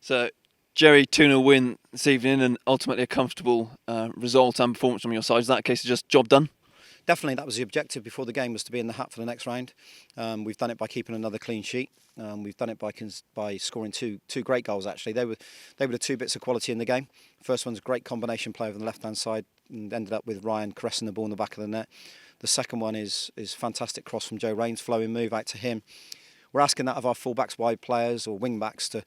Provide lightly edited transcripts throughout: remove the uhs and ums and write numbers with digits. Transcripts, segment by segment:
So, Jerry, 2-0 win this evening and ultimately a comfortable result and performance from your side. Is that a case of just job done? Definitely, that was the objective before the game, was to be in the hat for the next round. We've done it by keeping another clean sheet. We've done it by scoring two great goals. Actually, they were the two bits of quality in the game. First one's a great combination play over the left hand side and ended up with Ryan caressing the ball in the back of the net. The second one is fantastic cross from Joe Rains, flowing move out to him. We're asking that of our fullbacks, wide players or wing backs to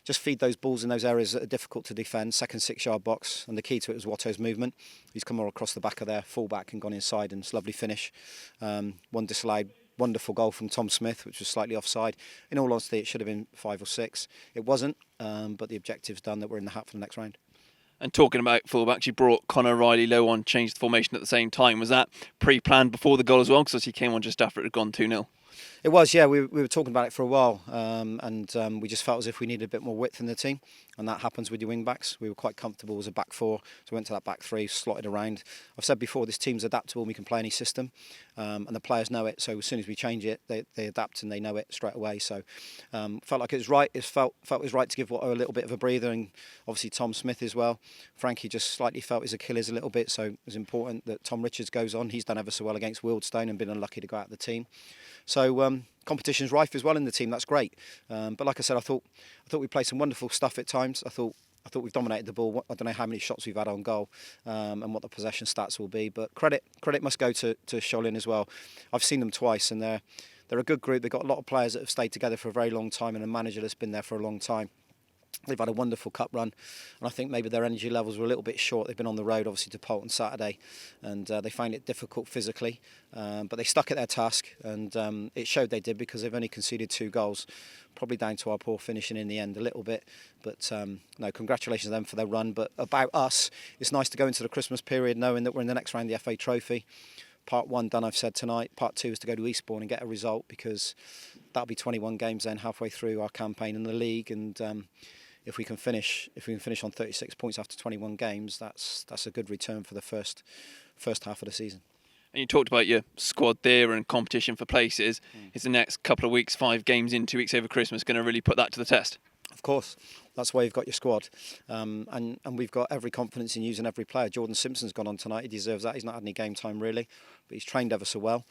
just feed those balls in those areas that are difficult to defend, second 6-yard box, and the key to it was Watto's movement. He's come all across the back of their full-back and gone inside, and it's a lovely finish. One disallowed wonderful goal from Tom Smith, which was slightly offside. In all honesty, it should have been 5 or 6. It wasn't, but the objective's done, that we're in the hat for the next round. And talking about fullbacks, you brought Connor Riley low on, changed the formation at the same time. Was that pre-planned before the goal as well? Because he came on just after it had gone 2-0. It was, yeah. We were talking about it for a while, and we just felt as if we needed a bit more width in the team, and that happens with your wing backs. We were quite comfortable as a back four, so we went to that back three, slotted around. I've said before, this team's adaptable and we can play any system, and the players know it. So as soon as we change it, they adapt and they know it straight away. So felt like it was right. It felt it was right to give Watto a little bit of a breather, and obviously Tom Smith as well. Frankie just slightly felt his Achilles a little bit, so it was important that Tom Richards goes on. He's done ever so well against Wealdstone and been unlucky to go out of the team. So competition's rife as well in the team. That's great. But like I said, I thought we played some wonderful stuff at times. I thought we've dominated the ball. I don't know how many shots we've had on goal, and what the possession stats will be. But credit must go to Sholing as well. I've seen them twice, and they're a good group. They've got a lot of players that have stayed together for a very long time, and a manager that's been there for a long time. They've had a wonderful cup run, and I think maybe their energy levels were a little bit short. They've been on the road, obviously, to Polt on Saturday, and they found it difficult physically, but they stuck at their task, and it showed they did, because they've only conceded 2 goals, probably down to our poor finishing in the end a little bit. But no, congratulations to them for their run. But about us, it's nice to go into the Christmas period knowing that we're in the next round of the FA Trophy. Part 1 done, I've said tonight. Part 2 is to go to Eastbourne and get a result, because that'll be 21 games then halfway through our campaign in the league, and if we can finish on 36 points after 21 games, that's a good return for the first half of the season. And you talked about your squad there and competition for places. Is the next couple of weeks, 5 games in, 2 weeks over Christmas, going to really put that to the test? Of course, that's why you've got your squad, and we've got every confidence in using every player. Jordan Simpson's gone on tonight. He deserves that. He's not had any game time really, but he's trained ever so well.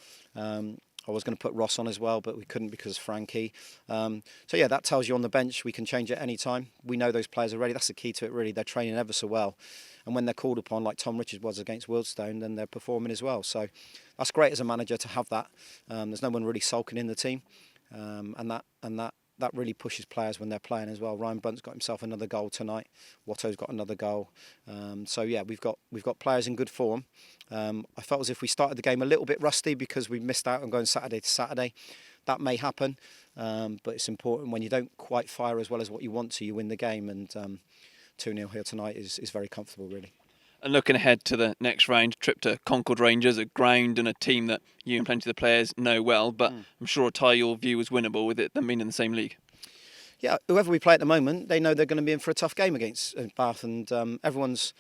I was going to put Ross on as well, but we couldn't because of Frankie. So yeah, that tells you on the bench we can change it any time. We know those players are ready. That's the key to it really. They're training ever so well, and when they're called upon, like Tom Richards was against Wealdstone, then they're performing as well. So that's great as a manager to have that. There's no one really sulking in the team, and that really pushes players when they're playing as well. Ryan Brunt's got himself another goal tonight. Watto's got another goal. So yeah, we've got players in good form. I felt as if we started the game a little bit rusty because we missed out on going Saturday to Saturday. That may happen, but it's important when you don't quite fire as well as what you want to, you win the game. And 2-0 here tonight is very comfortable, really. And looking ahead to the next round, trip to Concord Rangers, a ground and a team that you and plenty of the players know well, but I'm sure a tie you'll view as winnable with it them being in the same league. Yeah, whoever we play at the moment, they know they're going to be in for a tough game against Bath, and everyone's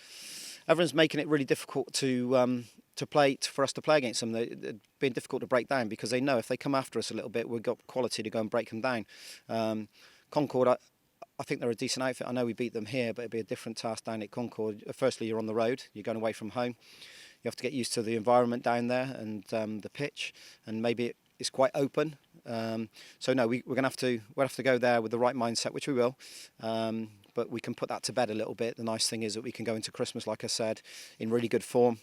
making it really difficult for us to play against them. They're being difficult to break down because they know if they come after us a little bit, we've got quality to go and break them down. Concord, I think they're a decent outfit. I know we beat them here, but it'd be a different task down at Concord. Firstly, you're on the road. You're going away from home. You have to get used to the environment down there and the pitch, and maybe it's quite open. So no, we'll have to go there with the right mindset, which we will. But we can put that to bed a little bit. The nice thing is that we can go into Christmas, like I said, in really good form,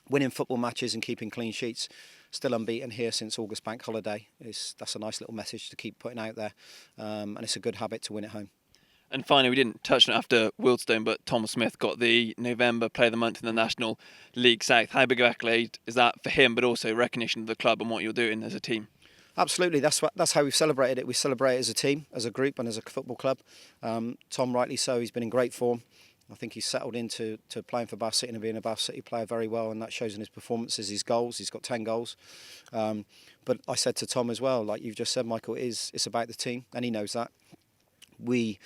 winning football matches and keeping clean sheets. Still unbeaten here since August bank holiday. That's a nice little message to keep putting out there, and it's a good habit to win at home. And finally, we didn't touch on it after Wealdstone, but Tom Smith got the November Player of the Month in the National League South. How big of accolade is that for him, but also recognition of the club and what you're doing as a team? Absolutely, that's how we've celebrated it. We celebrate it as a team, as a group, and as a football club. Tom, rightly so, he's been in great form. I think he's settled into playing for Bath City and being a Bath City player very well, and that shows in his performances, his goals. He's got 10 goals. But I said to Tom as well, like you've just said, Michael, it's about the team, and he knows that. we're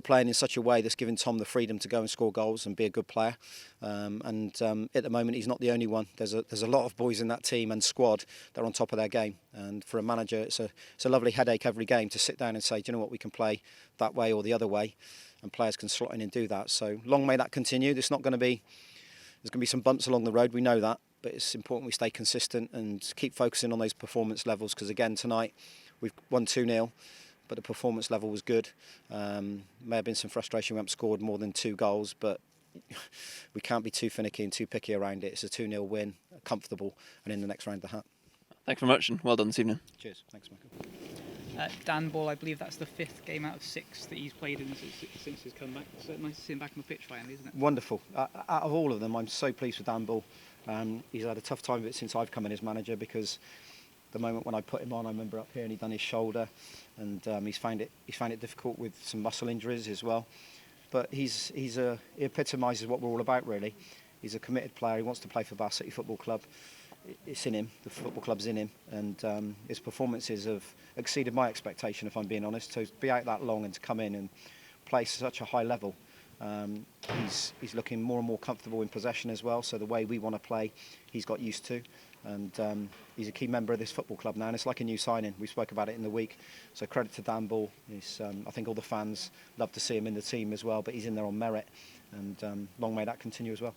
playing in such a way that's giving Tom the freedom to go and score goals and be a good player. At the moment, he's not the only one. There's a lot of boys in that team and squad that are on top of their game. And for a manager, it's a lovely headache every game to sit down and say, do you know what, we can play that way or the other way, and players can slot in and do that. So long may that continue. There's going to be some bumps along the road. We know that, but it's important we stay consistent and keep focusing on those performance levels. Because again, tonight we've won 2-0. But the performance level was good. May have been some frustration we haven't scored more than 2 goals, but we can't be too finicky and too picky around it. It's a 2-0 win, comfortable, and in the next round the hat. Thanks very much, and well done this evening. Cheers. Thanks, Michael. Dan Ball, I believe that's the 5th game out of 6 that he's played in since he's come back. So nice to see him back on the pitch finally, isn't it? Wonderful. Out of all of them, I'm so pleased with Dan Ball. He's had a tough time of it since I've come in as manager, because the moment when I put him on, I remember up here and he'd done his shoulder, and he's found it difficult with some muscle injuries as well. But he epitomises what we're all about, really. He's a committed player. He wants to play for Bath City Football Club. It's in him. The football club's in him, and his performances have exceeded my expectation, if I'm being honest. To be out that long and to come in and play such a high level. He's looking more and more comfortable in possession as well. So the way we want to play, he's got used to. And he's a key member of this football club now, and it's like a new signing. We spoke about it in the week, so credit to Dan Ball. I think all the fans love to see him in the team as well, but he's in there on merit, and long may that continue as well.